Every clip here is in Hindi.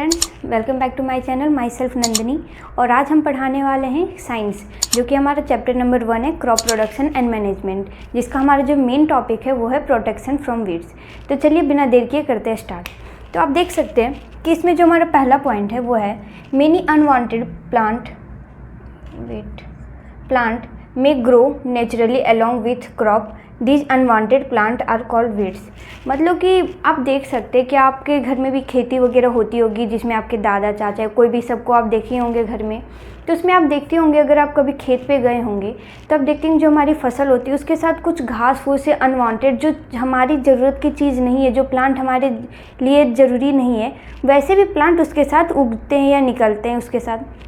Friends, welcome back to my channel myself Nandini. और आज हम पढ़ाने वाले हैं साइंस, जो कि हमारा चैप्टर नंबर 1 है, क्रॉप प्रोडक्शन एंड मैनेजमेंट, जिसका हमारा जो मेन टॉपिक है वो है प्रोटेक्शन फ्रॉम वीड्स। तो चलिए बिना देर किए करते हैं स्टार्ट। तो आप देख सकते हैं कि इसमें जो हमारा पहला पॉइंट है वो है many unwanted plant may grow naturally along with crop. These unwanted plant are called weeds. मतलब कि आप देख सकते हैं कि आपके घर में भी खेती वगैरह होती होगी, जिसमें आपके दादा चाचा कोई भी सबको आप देखे होंगे घर में। तो उसमें आप देखते होंगे, अगर आप कभी खेत पे गए होंगे तो आप देखते हैं जो हमारी फसल होती है उसके साथ कुछ घास फूस से अनवांटेड, जो हमारी ज़रूरत की चीज़ नहीं है, जो प्लांट हमारे लिए ज़रूरी नहीं है, वैसे भी प्लांट उसके साथ उगते हैं या निकलते हैं उसके साथ।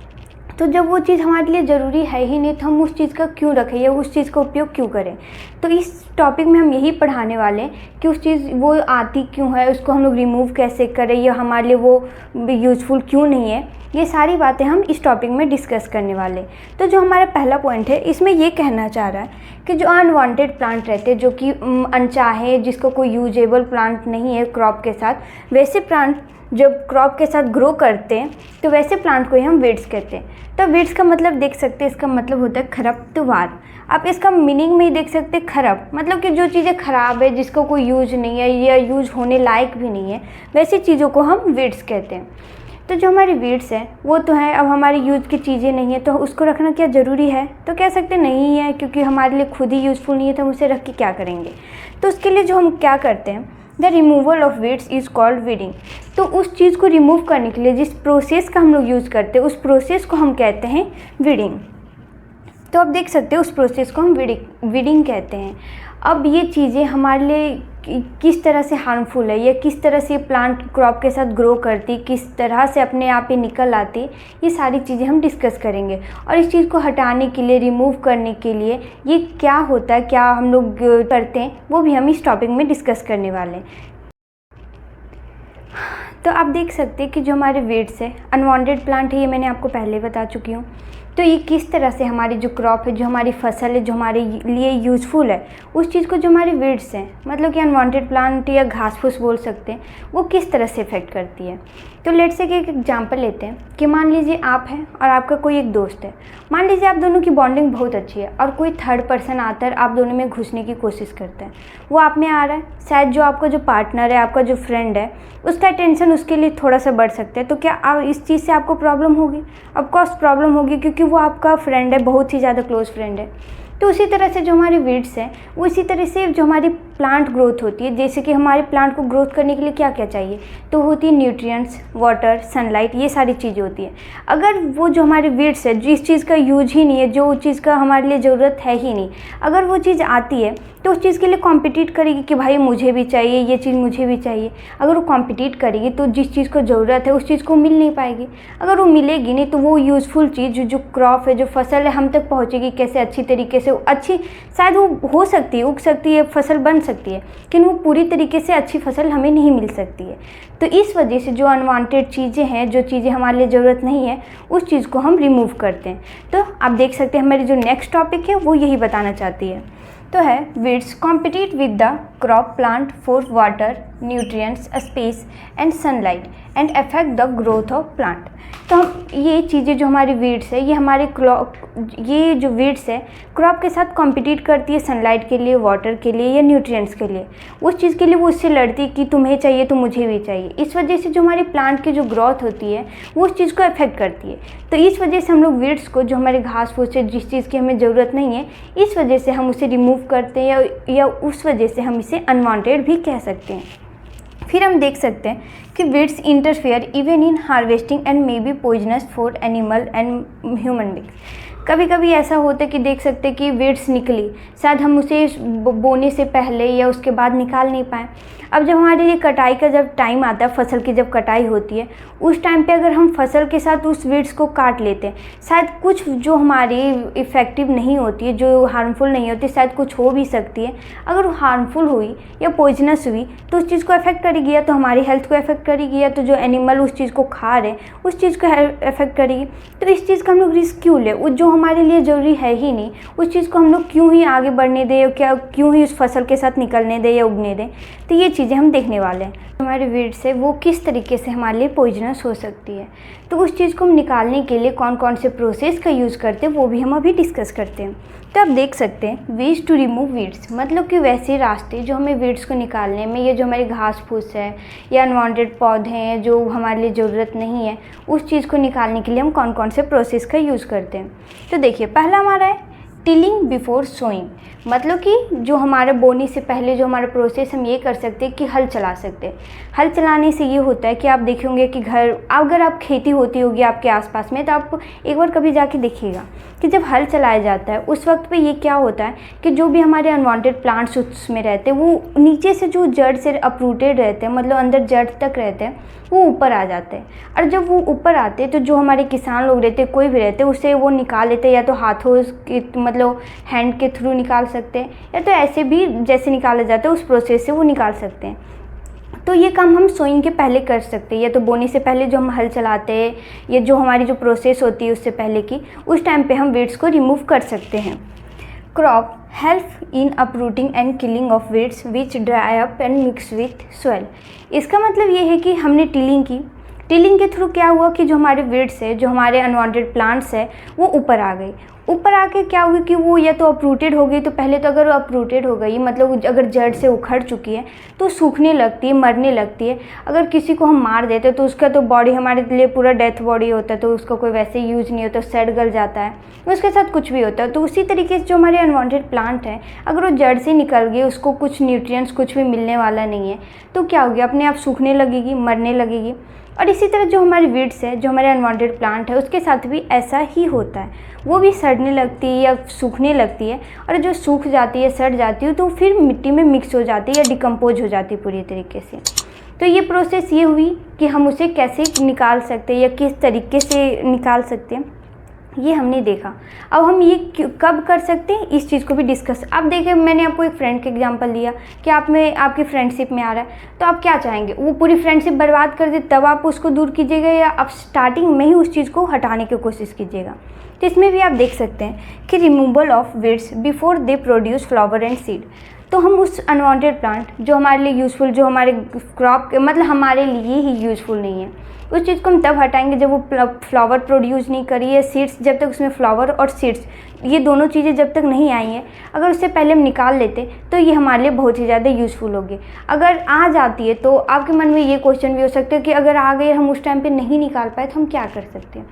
तो जब वो चीज़ हमारे लिए ज़रूरी है ही नहीं तो हम उस चीज़ का क्यों रखें या उस चीज़ का उपयोग क्यों करें। तो इस टॉपिक में हम यही पढ़ाने वाले हैं कि उस चीज़ वो आती क्यों है, उसको हम लोग रिमूव कैसे करें या हमारे लिए वो यूज़फुल क्यों नहीं है। ये सारी बातें हम इस टॉपिक में डिस्कस करने वाले। तो जो हमारा पहला पॉइंट है, इसमें ये कहना चाह रहा है कि जो अनवांटेड प्लांट रहते हैं, जो कि अनचाहे, जिसको कोई यूजेबल प्लांट नहीं है क्रॉप के साथ, वैसे प्लांट जब क्रॉप के साथ ग्रो करते हैं तो वैसे प्लांट को ही हम वीड्स कहते हैं। तो वीड्स का मतलब देख सकते हैं, इसका मतलब होता है खरपतवार। आप इसका मीनिंग में ही देख सकते हैं, खरप मतलब कि जो चीज़ें ख़राब है, जिसको कोई यूज नहीं है या यूज होने लायक भी नहीं है, वैसी चीज़ों को हम वीड्स कहते हैं। तो जो हमारी वीड्स है वो तो है, अब हमारी यूज़ की चीज़ें नहीं है तो उसको रखना क्या ज़रूरी है, तो कह सकते नहीं है, क्योंकि हमारे लिए खुद ही यूज़फुल नहीं है तो हम उसे रख के क्या करेंगे। तो उसके लिए जो हम क्या करते हैं, the removal of weeds is called weeding. तो उस चीज़ को रिमूव करने के लिए जिस प्रोसेस का हम लोग यूज़ करते हैं उस प्रोसेस को हम कहते हैं वीडिंग। तो आप देख सकते हैं उस प्रोसेस को हम वीडिंग कहते हैं। अब ये चीज़ें हमारे लिए किस तरह से हार्मफुल है या किस तरह से प्लांट क्रॉप के साथ ग्रो करती, किस तरह से अपने आप ही निकल आती, ये सारी चीज़ें हम डिस्कस करेंगे। और इस चीज़ को हटाने के लिए, रिमूव करने के लिए ये क्या होता है, क्या हम लोग करते हैं, वो भी हम इस टॉपिक में डिस्कस करने वाले हैं। तो आप देख सकते हैं कि जो हमारे वीड्स है, अनवांटेड प्लांट है, ये मैंने आपको पहले बता चुकी हूँ। तो ये किस तरह से हमारी जो क्रॉप है, जो हमारी फसल है, जो हमारे लिए यूज़फुल है, उस चीज़ को जो हमारे वीड्स हैं, मतलब कि अनवांटेड प्लांट या घास फूस बोल सकते हैं, वो किस तरह से इफ़ेक्ट करती है। तो लेट्स से एक एग्जांपल लेते हैं कि मान लीजिए आप हैं और आपका कोई एक दोस्त है। मान लीजिए आप दोनों की बॉन्डिंग बहुत अच्छी है और कोई थर्ड पर्सन आता है, आप दोनों में घुसने की कोशिश करते हैं। वो आप में आ रहा है, शायद जो आपका जो पार्टनर है, आपका जो फ्रेंड है, उसका टेंशन उसके लिए थोड़ा सा बढ़ सकता है। तो क्या इस चीज़ से आपको प्रॉब्लम होगी? ऑफकोर्स प्रॉब्लम होगी, क्योंकि वो आपका फ्रेंड है, बहुत ही ज़्यादा क्लोज फ्रेंड है। तो उसी तरह से जो हमारी वीड्स हैं, वो इसी तरह से जो हमारी प्लांट ग्रोथ होती है, जैसे कि हमारे प्लांट को ग्रोथ करने के लिए क्या क्या चाहिए, तो होती है न्यूट्रिएंट्स, वाटर, सनलाइट, ये सारी चीज़ें होती है। अगर वो जो हमारी वीड्स है, जिस चीज़ का यूज ही नहीं है, जो चीज़ का हमारे लिए ज़रूरत है ही नहीं, अगर वो चीज़ आती है तो उस चीज़ के लिए कॉम्पिटिट करेगी कि भाई मुझे भी चाहिए, ये चीज़ मुझे भी चाहिए। अगर वो कॉम्पिटिट करेगी तो जिस चीज़ को ज़रूरत है उस चीज़ को मिल नहीं पाएगी। अगर वो मिलेगी नहीं तो वो यूज़फुल चीज़ जो क्रॉप है, जो फसल है, हम तक पहुँचेगी कैसे, अच्छी तरीके से, अच्छी शायद वो हो सकती है, उग सकती है, फसल बन सकती है, लेकिन वो पूरी तरीके से अच्छी फसल हमें नहीं मिल सकती है। तो इस वजह से जो अनवांटेड चीज़ें हैं, जो चीज़ें हमारे लिए ज़रूरत नहीं है, उस चीज़ को हम रिमूव करते हैं। तो आप देख सकते हैं हमारी जो नेक्स्ट टॉपिक है वो यही बताना चाहती है। तो है weeds compete with the crop plant for water, nutrients, space and sunlight and affect the growth of plant. तो हम ये चीज़ें जो हमारी वीड्स है, ये हमारे ये जो वीड्स है क्रॉप के साथ कॉम्पिटिट करती है, सनलाइट के लिए, वाटर के लिए या न्यूट्रिएंट्स के लिए। उस चीज़ के लिए वो उससे लड़ती है कि तुम्हें चाहिए तो मुझे भी चाहिए। इस वजह से जो हमारे प्लांट की जो ग्रोथ होती है वो उस चीज़ को अफेक्ट करती है। तो इस वजह से हम लोग वीड्स को, जो हमारे घास फूस है, जिस चीज़ की हमें ज़रूरत नहीं है, इस वजह से हम उसे रिमूव करते हैं या उस वजह से हम इसे अनवांटेड भी कह सकते हैं। फिर हम देख सकते हैं कि weeds interfere even in harvesting and may be poisonous for animal and human beings. कभी कभी ऐसा होता है कि देख सकते हैं कि वीड्स निकली, शायद हम उसे बोने से पहले या उसके बाद निकाल नहीं पाए। अब जब हमारे लिए कटाई का जब टाइम आता है, फसल की जब कटाई होती है, उस टाइम पे अगर हम फसल के साथ उस वीड्स को काट लेते हैं, शायद कुछ जो हमारी इफ़ेक्टिव नहीं होती है, जो हार्मफुल नहीं होती, शायद कुछ हो भी सकती है। अगर वो हार्मफुल हुई या पॉइजनस हुई तो उस चीज़ को अफेक्ट करेगी, या तो हमारी हेल्थ को अफेक्ट करेगी, या तो जो एनिमल उस चीज़ को खा रहे हैं उस चीज़ को अफेक्ट करेगी। तो इस चीज़ का हम लोग रिस्क क्यों लें? जो हमारे लिए ज़रूरी है ही नहीं, उस चीज़ को हम लोग क्यों ही आगे बढ़ने दें, क्यों ही उस फसल के साथ निकलने दें या उगने दें। तो ये चीज़ें हम देखने वाले हैं। हमारे वीड्स है वो किस तरीके से हमारे लिए पॉइजनस हो सकती है, तो उस चीज़ को हम निकालने के लिए कौन कौन से प्रोसेस का यूज़ करते हैं वो भी हम अभी डिस्कस करते हैं। तो आप देख सकते हैं वेज टू रिमूव वीड्स, मतलब कि वैसे रास्ते जो हमें वीड्स को निकालने में, ये जो हमारे घास फूस है या अनवांटेड पौधे हैं जो हमारे लिए ज़रूरत नहीं है, उस चीज़ को निकालने के लिए हम कौन कौन से प्रोसेस का यूज़ करते हैं। तो देखिए, पहला हमारा है टिलिंग बिफोर सोइंग, मतलब कि जो हमारे बोनी से पहले जो हमारा प्रोसेस हम ये कर सकते हैं कि हल चला सकते हैं। हल चलाने से ये होता है कि आप देखेंगे कि अगर आप खेती होती होगी आपके आसपास में, तो आप एक बार कभी जाके देखिएगा कि जब हल चलाया जाता है उस वक्त पे ये क्या होता है कि जो भी हमारे अनवांटेड प्लांट्स उसमें रहते हैं वो नीचे से जो जड़ से अपरूटेड रहते हैं, मतलब अंदर जड़ तक रहते हैं, वो ऊपर आ जाते हैं। और जब वो ऊपर आते हैं तो जो हमारे किसान लोग रहते हैं, कोई भी रहते हैं, उसे वो निकाल लेते हैं, या तो हाथों के मतलब हैंड के थ्रू निकाल सकते हैं, या तो ऐसे भी जैसे निकाला जाता है उस प्रोसेस से वो निकाल सकते हैं। तो ये काम हम सोइंग के पहले कर सकते हैं, या तो बोने से पहले जो हम हल चलाते हैं, या जो हमारी जो प्रोसेस होती है उससे पहले की, उस टाइम पे हम वीड्स को रिमूव कर सकते हैं। Crop help in uprooting and killing of weeds which dry up and mix with soil. इसका मतलब ये है कि हमने टिलिंग की, टिलिंग के थ्रू क्या हुआ कि जो हमारे वीड्स है, जो हमारे अनवांटेड प्लांट्स है, वो ऊपर आ गई। ऊपर आके क्या हुई कि वो या तो अपरूटेड हो गई, तो पहले तो अगर वो अपरूटेड हो गई, मतलब अगर जड़ से उखड़ चुकी है तो सूखने लगती है, मरने लगती है। अगर किसी को हम मार देते तो उसका तो बॉडी हमारे लिए पूरा डेथ बॉडी होता है, तो उसका कोई वैसे यूज़ नहीं होता, सड़ गल जाता है, उसके साथ कुछ भी होता है। तो उसी तरीके से जो हमारे अनवांटेड प्लांट है, अगर वो जड़ से निकल गई, उसको कुछ न्यूट्रिएंट्स कुछ भी मिलने वाला नहीं है, तो क्या हो गया, अपने आप सूखने लगेगी, मरने लगेगी। और इसी तरह जो हमारी वीड्स है, जो हमारे अनवांटेड प्लांट है, उसके साथ भी ऐसा ही होता है, वो भी सड़ने लगती है या सूखने लगती है। और जो सूख जाती है, सड़ जाती है, तो फिर मिट्टी में मिक्स हो जाती है या डिकम्पोज हो जाती है पूरी तरीके से। तो ये प्रोसेस ये हुई कि हम उसे कैसे निकाल सकते हैं या किस तरीके से निकाल सकते हैं, ये हमने देखा। अब हम ये कब कर सकते हैं, इस चीज़ को भी डिस्कस। अब देखिए, मैंने आपको एक फ्रेंड का एग्जांपल दिया कि आप में आपकी फ्रेंडशिप में आ रहा है, तो आप क्या चाहेंगे, वो पूरी फ्रेंडशिप बर्बाद कर दे तब आप उसको दूर कीजिएगा, या आप स्टार्टिंग में ही उस चीज़ को हटाने की कोशिश कीजिएगा। तो इसमें भी आप देख सकते हैं कि removal of weeds before they produce flower and seed. तो हम उस अनवांटेड प्लांट जो हमारे लिए यूज़फुल, जो हमारे क्रॉप के मतलब हमारे लिए ही यूज़फुल नहीं है, उस चीज़ को हम तब हटाएंगे जब वो फ्लावर प्रोड्यूस नहीं करी है, सीड्स जब तक उसमें फ्लावर और सीड्स ये दोनों चीज़ें जब तक नहीं आई हैं, अगर उससे पहले हम निकाल लेते तो ये हमारे लिए बहुत ही ज़्यादा यूज़फुल होगी। अगर आ जाती है तो आपके मन में ये क्वेश्चन भी हो सकता है कि अगर आ गई, हम उस टाइम पे नहीं निकाल पाए तो हम क्या कर सकते हैं।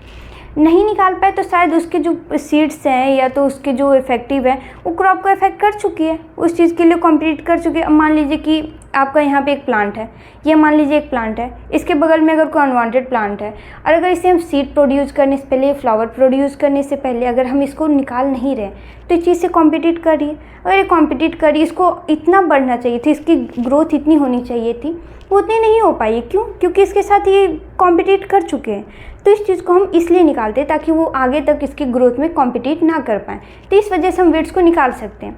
नहीं निकाल पाए तो शायद उसके जो सीड्स हैं या तो उसके जो इफेक्टिव है वो क्रॉप को इफेक्ट कर चुकी है, उस चीज़ के लिए कॉम्पीट कर चुकी है। अब मान लीजिए कि आपका यहाँ पे एक प्लांट है, ये मान लीजिए एक प्लांट है, इसके बगल में अगर कोई अनवांटेड प्लांट है, और अगर इसे हम सीड प्रोड्यूस करने से पहले, फ्लावर प्रोड्यूस करने से पहले अगर हम इसको निकाल नहीं रहे, तो इस चीज़ से कॉम्पिटिट कर रही है। अगर ये कॉम्पिटिट कर रही है, इसको इतना बढ़ना चाहिए थी, इसकी ग्रोथ इतनी होनी चाहिए थी, वो उतनी नहीं हो पाई। क्यों? क्योंकि इसके साथ ये कॉम्पिटिट कर चुके हैं। तो इस चीज़ को हम इसलिए निकालते हैं ताकि वो आगे तक इसकी ग्रोथ में कॉम्पिटिट ना कर पाएँ। तो इस वजह से हम वीड्स को निकाल सकते हैं।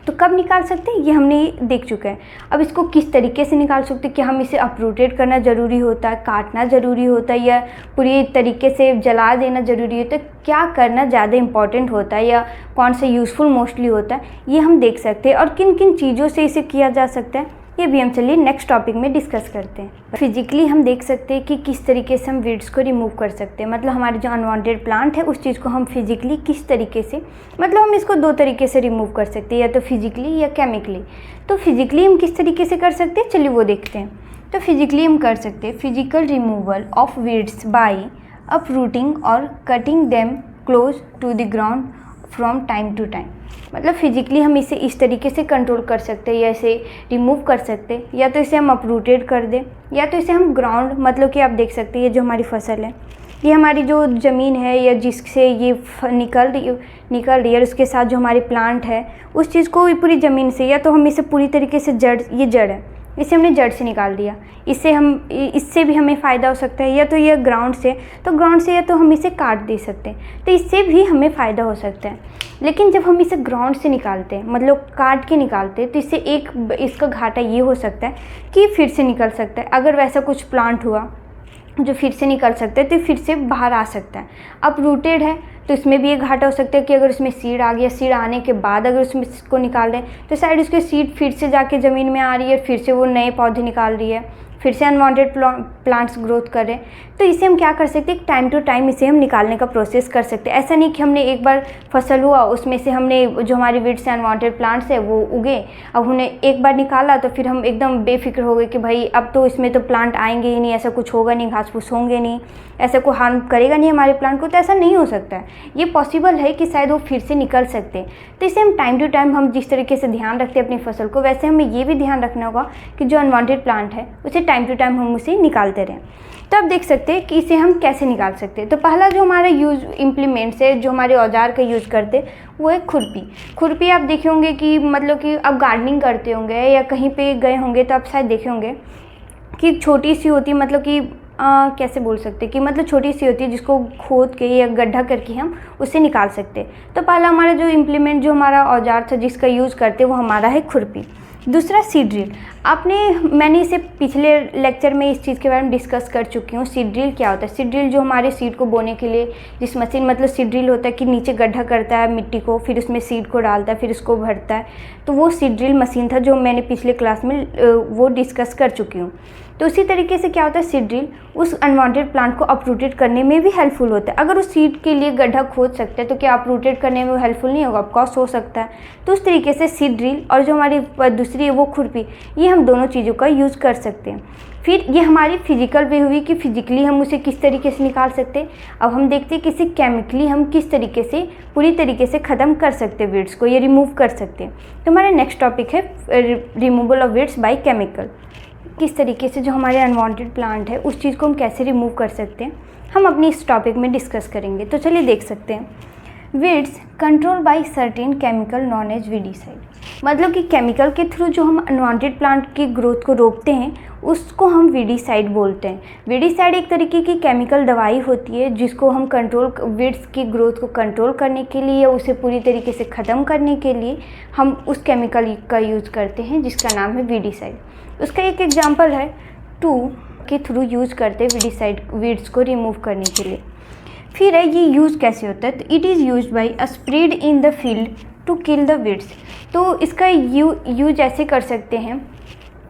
तो कब निकाल सकते हैं ये हमने देख चुका है। अब इसको किस तरीके से निकाल सकते हैं, कि हम इसे अपरूटेड करना ज़रूरी होता है, काटना ज़रूरी होता है, या पूरी तरीके से जला देना ज़रूरी होता है, क्या करना ज़्यादा इंपॉर्टेंट होता है, या कौन सा यूज़फुल मोस्टली होता है, ये हम देख सकते हैं। और किन किन चीज़ों से इसे किया जा सकता है ये भी हम चलिए नेक्स्ट टॉपिक में डिस्कस करते हैं। फिजिकली हम देख सकते हैं कि किस तरीके से हम वीड्स को रिमूव कर सकते हैं, मतलब हमारे जो अनवांटेड प्लांट है उस चीज़ को हम फिजिकली किस तरीके से, मतलब हम इसको दो तरीके से रिमूव कर सकते हैं, या तो फिजिकली या केमिकली। तो फिजिकली हम किस तरीके से कर सकते हैं, चलिए वो देखते हैं। तो फिजिकली हम कर सकते हैं physical removal of weeds by uprooting और cutting them close to the ground from time to time. मतलब फिजिकली हम इसे इस तरीके से कंट्रोल कर सकते हैं या इसे रिमूव कर सकते हैं, या तो इसे हम अपरूटेड कर दें, या तो इसे हम ग्राउंड, मतलब कि आप देख सकते हैं ये जो हमारी फसल है, ये हमारी जो ज़मीन है या जिससे ये निकल रही है, उसके साथ जो हमारी प्लांट है उस चीज़ को पूरी ज़मीन से, या तो हम इसे पूरी तरीके से ये जड़ है, इसे हमने जड़ से निकाल दिया, इससे भी हमें फ़ायदा हो सकता है, या तो ये ग्राउंड से, तो ग्राउंड से या तो हम इसे काट दे सकते हैं, तो इससे भी हमें फ़ायदा हो सकता है। लेकिन जब हम इसे ग्राउंड से निकालते हैं, मतलब काट के निकालते हैं, तो इससे इसका घाटा ये हो सकता है कि फिर से निकल सकता है। अगर वैसा कुछ प्लांट हुआ जो फिर से निकल सकते हैं, तो फिर से बाहर आ सकता है। अब रूटेड है तो इसमें भी एक घाटा हो सकता है कि अगर उसमें सीड आ गया, सीड आने के बाद अगर उसमें इसको निकाल दें तो शायद उसके सीड फिर से जाके ज़मीन में आ रही है, फिर से वो नए पौधे निकाल रही है, फिर से अनवांटेड प्लांट्स ग्रोथ कर रहे हैं। तो इसे हम क्या कर सकते हैं, टाइम टू टाइम इसे हम निकालने का प्रोसेस कर सकते हैं। ऐसा नहीं कि हमने एक बार फसल हुआ उसमें से हमने जो हमारी वीड्स से अनवांटेड प्लांट्स है वो उगे, अब हमने एक बार निकाला तो फिर हम एकदम बेफिक्र हो गए कि भाई अब तो इसमें तो प्लांट आएंगे ही नहीं, ऐसा कुछ होगा नहीं, घास फूस होंगे नहीं, ऐसा कोई हार्म करेगा नहीं हमारे प्लांट को। तो ऐसा नहीं हो सकता है, ये पॉसिबल है कि शायद वो फिर से निकल सकते हैं। तो इसे हम टाइम टू टाइम हम जिस तरीके से ध्यान रखते हैं अपनी फसल को, वैसे हमें ये भी ध्यान रखना होगा कि जो अनवांटेड प्लांट है उसे टाइम टू टाइम हम उसे निकालते रहें। तो आप देख सकते हैं कि इसे हम कैसे निकाल सकते हैं। तो पहला जो हमारा यूज़ इम्प्लीमेंट्स है, जो हमारे औजार का यूज़ करते हैं, वो है खुरपी। खुरपी आप देखे होंगे कि मतलब कि आप गार्डनिंग करते होंगे या कहीं पे गए होंगे तो आप शायद देखे होंगे कि छोटी सी होती है, मतलब कि कैसे बोल सकते हैं कि मतलब छोटी सी होती है जिसको खोद के या गड्ढा करके हम उससे निकाल सकते हैं। तो पहला हमारा जो इम्प्लीमेंट, जो हमारा औजार था जिसका यूज़ करते हैं, वो हमारा है खुरपी। दूसरा सीड ड्रिल। मैंने इसे पिछले लेक्चर में इस चीज़ के बारे में डिस्कस कर चुकी हूँ। सीड ड्रिल क्या होता है? सीड ड्रिल जो हमारे सीड को बोने के लिए जिस मशीन, मतलब सीड ड्रिल होता है कि नीचे गड्ढा करता है मिट्टी को, फिर उसमें सीड को डालता है, फिर उसको भरता है, तो वो सीड ड्रिल मशीन था जो मैंने पिछले क्लास में वो डिस्कस कर चुकी हूँ। तो उसी तरीके से क्या होता है, सीड ड्रिल उस अनवांटेड प्लांट को अपरूटेड करने में भी हेल्पफुल होता है। अगर उस सीड के लिए गड्ढा खोद सकते हैं तो क्या अपरूटेड करने में वो हेल्पफुल नहीं होगा? ऑफकोर्स हो सकता है। तो उस तरीके से सीड ड्रिल और जो हमारी दूसरी है वो खुरपी, ये हम दोनों चीज़ों का यूज़ कर सकते हैं। फिर ये हमारी फिजिकल वे हुई कि फिजिकली हम उसे किस तरीके से निकाल सकते हैं। अब हम देखते हैं कि इसे केमिकली हम किस तरीके से पूरी तरीके से ख़त्म कर सकते हैं वीड्स को, ये रिमूव कर सकते हैं। तो हमारा नेक्स्ट टॉपिक है removal of weeds by chemical. किस तरीके से जो हमारे अनवांटेड प्लांट है उस चीज़ को हम कैसे रिमूव कर सकते हैं, हम अपनी इस टॉपिक में डिस्कस करेंगे। तो चलिए देख सकते हैं। Weeds control by certain chemical known as weedicide, मतलब कि केमिकल के थ्रू जो हम अनवांटेड प्लांट की ग्रोथ को रोकते हैं उसको हम वीडीसाइड बोलते हैं। वीडीसाइड एक तरीके की केमिकल दवाई होती है जिसको हम वीड्स की ग्रोथ को कंट्रोल करने के लिए या उसे पूरी तरीके से ख़त्म करने के लिए हम उस केमिकल का यूज़ करते हैं जिसका नाम है वीडीसाइड। उसका एक एग्जाम्पल है 2 के थ्रू यूज़ करते हैं वीडीसाइड वीड्स को रिमूव करने के लिए। फिर है ये यूज़ कैसे होता है, तो it is use by a spread in the field to kill the weeds. तो इसका यूज ऐसे कर सकते हैं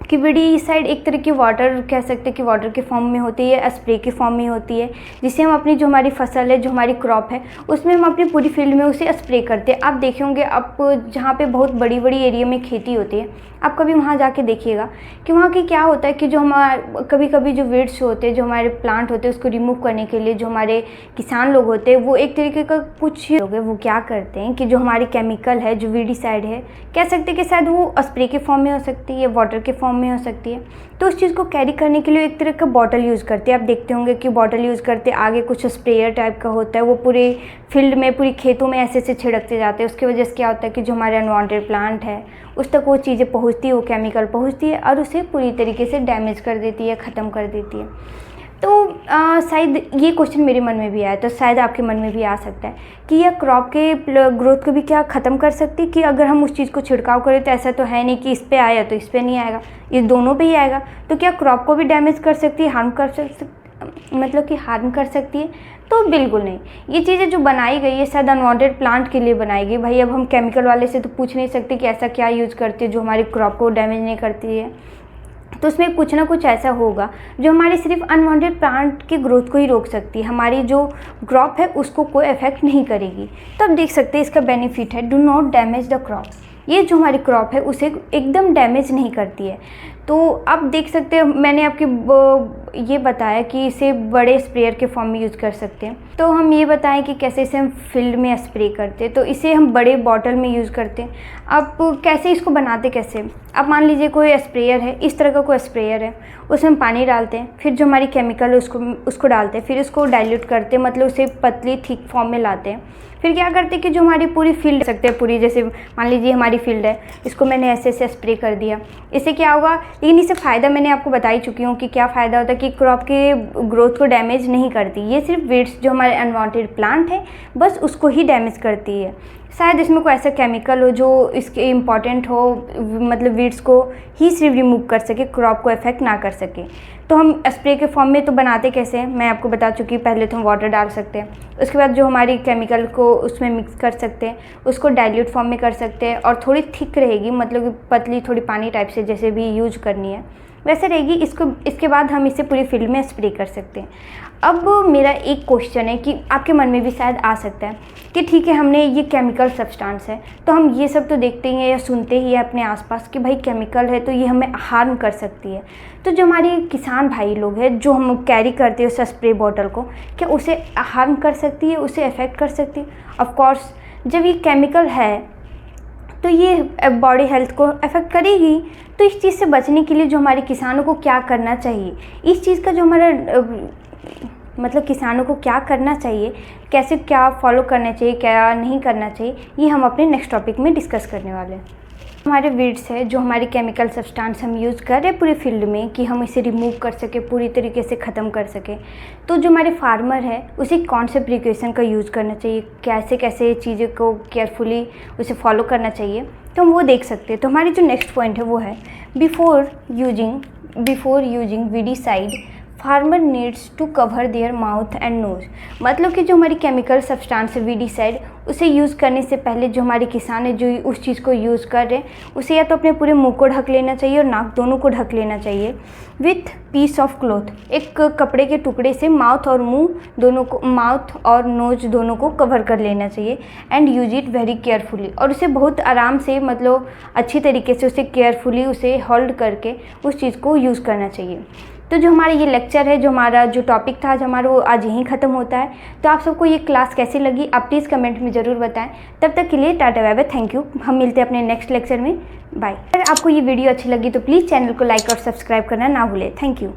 कि वीडीसाइड एक तरह की वाटर, कह सकते हैं कि वाटर के फॉर्म में होती है, स्प्रे के फॉर्म में होती है, जिसे हम अपनी जो हमारी फसल है, जो हमारी क्रॉप है, उसमें हम अपनी पूरी फील्ड में उसे स्प्रे करते हैं। आप देखे होंगे, आप जहाँ पे बहुत बड़ी बड़ी एरिया में खेती होती है, आप कभी वहाँ जाके देखिएगा कि वहाँ की क्या होता है कि जो हमारा कभी कभी जो वीड्स होते हैं, जो हमारे प्लांट होते हैं, उसको रिमूव करने के लिए जो हमारे किसान लोग होते हैं, वो एक तरीके का कुछ लोग हैं, वो क्या करते हैं कि जो हमारी केमिकल है, जो वीडीसाइड है, कह सकते हैं कि शायद वो स्प्रे के फॉर्म में हो सकती है, वाटर के फॉर्म में हो सकती है। तो उस चीज़ को कैरी करने के लिए एक तरह का बॉटल यूज़ करते हैं। आप देखते होंगे कि बॉटल यूज़ करते आगे कुछ स्प्रेयर टाइप का होता है, वो पूरे फील्ड में, पूरी खेतों में ऐसे छिड़कते जाते हैं। उसकी वजह से क्या होता है कि जो हमारे अनवांटेड प्लांट है उस तक वो चीज़ें पहुँचती है, वो केमिकल पहुँचती है और उसे पूरी तरीके से डैमेज कर देती है, ख़त्म कर देती है। तो शायद ये क्वेश्चन मेरे मन में भी आया, तो शायद आपके मन में भी आ सकता है कि यह क्रॉप के ग्रोथ को भी क्या ख़त्म कर सकती है, कि अगर हम उस चीज़ को छिड़काव करें तो ऐसा तो है नहीं कि इस पे आया तो इस पे नहीं आएगा, ये दोनों पे ही आएगा। तो क्या क्रॉप को भी डैमेज कर सकती है, हार्म कर सकती है? तो बिल्कुल नहीं। ये चीज़ें जो बनाई गई है शायद अनवांटेड प्लांट के लिए बनाई गई। भाई अब हम केमिकल वाले से तो पूछ नहीं सकते कि ऐसा क्या यूज़ करते हैं जो हमारी क्रॉप को डैमेज नहीं करती है। तो उसमें कुछ ना कुछ ऐसा होगा जो हमारी सिर्फ अनवांटेड प्लांट की ग्रोथ को ही रोक सकती है, हमारी जो क्रॉप है उसको कोई इफेक्ट नहीं करेगी। तो अब देख सकते हैं इसका बेनिफिट है, do not damage the crop. ये जो हमारी क्रॉप है उसे एकदम डैमेज नहीं करती है। तो आप देख सकते हैं, मैंने आपके ये बताया कि इसे बड़े स्प्रेयर के फॉर्म में यूज़ कर सकते हैं। तो हम ये बताएं कि कैसे इसे हम फील्ड में स्प्रे करते हैं। तो इसे हम बड़े बॉटल में यूज़ करते हैं। अब कैसे इसको बनाते, कैसे, अब मान लीजिए कोई स्प्रेयर है, इस तरह का कोई स्प्रेयर है, उसमें हम पानी डालते हैं, फिर जो हमारी केमिकल है उसको डालते हैं, फिर उसको डाइल्यूट करते हैं, मतलब उसे पतली थिक फॉर्म में लाते हैं। फिर क्या करते हैं कि जो हमारी पूरी फील्ड सकते हैं, पूरी जैसे मान लीजिए हमारी फील्ड है, इसको मैंने ऐसे स्प्रे कर दिया, इससे क्या होगा, लेकिन इससे फ़ायदा मैंने आपको बता ही चुकी हूँ कि क्या फ़ायदा होता है कि क्रॉप के ग्रोथ को डैमेज नहीं करती। ये सिर्फ वीड्स जो हमारे अनवांटेड प्लांट है बस उसको ही डैमेज करती है। शायद इसमें कोई ऐसा केमिकल हो जो इसके इम्पॉर्टेंट हो, मतलब वीड्स को ही सिर्फ रिमूव कर सके, क्रॉप को इफेक्ट ना कर सके। तो हम स्प्रे के फॉर्म में तो बनाते कैसे हैं, मैं आपको बता चुकी हूँ। पहले तो हम वाटर डाल सकते हैं, उसके बाद जो हमारी केमिकल को उसमें मिक्स कर सकते हैं, उसको डाइल्यूट फॉर्म में कर सकते हैं और थोड़ी थिक रहेगी, मतलब कि पतली थोड़ी पानी टाइप से जैसे भी यूज करनी है वैसे रहेगी। इसके बाद हम इसे पूरी फील्ड में स्प्रे कर सकते हैं। अब मेरा एक क्वेश्चन है कि आपके मन में भी शायद आ सकता है कि ठीक है, हमने ये केमिकल सब्सटेंस है तो हम ये सब तो देखते ही हैं या सुनते ही हैं अपने आसपास कि भाई केमिकल है तो ये हमें हार्म कर सकती है। तो जो हमारे किसान भाई लोग हैं, जो हम कैरी करते हैं उस स्प्रे बॉटल को, क्या उसे हार्म कर सकती है, उसे अफेक्ट कर सकती है? ऑफकोर्स जब ये केमिकल है तो ये बॉडी हेल्थ को अफेक्ट करेगी। तो इस चीज़ से बचने के लिए जो हमारे किसानों को क्या करना चाहिए, इस चीज़ का जो हमारा मतलब किसानों को क्या करना चाहिए, कैसे क्या फॉलो करना चाहिए, क्या नहीं करना चाहिए, ये हम अपने नेक्स्ट टॉपिक में डिस्कस करने वाले हैं। हमारे वीड्स है, जो हमारी केमिकल सब्सटेंस हम यूज़ कर रहे हैं पूरे फील्ड में कि हम इसे रिमूव कर सके, पूरी तरीके से ख़त्म कर सके, तो जो हमारे फार्मर है उसे कौन से प्रिकॉशन का यूज़ करना चाहिए, कैसे कैसे चीज़ों को केयरफुली उसे फॉलो करना चाहिए, तो हम वो देख सकते हैं। तो हमारी जो नेक्स्ट पॉइंट है वो है before using weedicide farmer needs to cover their mouth and nose. मतलब कि जो हमारी केमिकल सब्सटेंस है वीडीसाइड, उसे यूज़ करने से पहले जो हमारे किसान है जो उस चीज़ को यूज़ कर रहे हैं उसे या तो अपने पूरे मुंह को ढक लेना चाहिए और नाक दोनों को ढक लेना चाहिए विथ पीस ऑफ क्लॉथ। एक कपड़े के टुकड़े से माउथ और मुंह दोनों को, माउथ और नोज दोनों को कवर कर लेना चाहिए and use it very carefully. और उसे बहुत आराम से, मतलब अच्छी तरीके से उसे केयरफुली उसे होल्ड करके उस चीज़ को यूज़ करना चाहिए। तो जो हमारा ये लेक्चर है, जो हमारा जो टॉपिक था आज हमारा, वो आज यहीं ख़त्म होता है। तो आप सबको ये क्लास कैसी लगी आप प्लीज़ कमेंट में ज़रूर बताएं। तब तक के लिए tata bye bye, thank you. हम मिलते हैं अपने नेक्स्ट लेक्चर में, बाय। अगर आपको ये वीडियो अच्छी लगी तो प्लीज़ चैनल को लाइक और सब्सक्राइब करना ना भूलें। Thank you.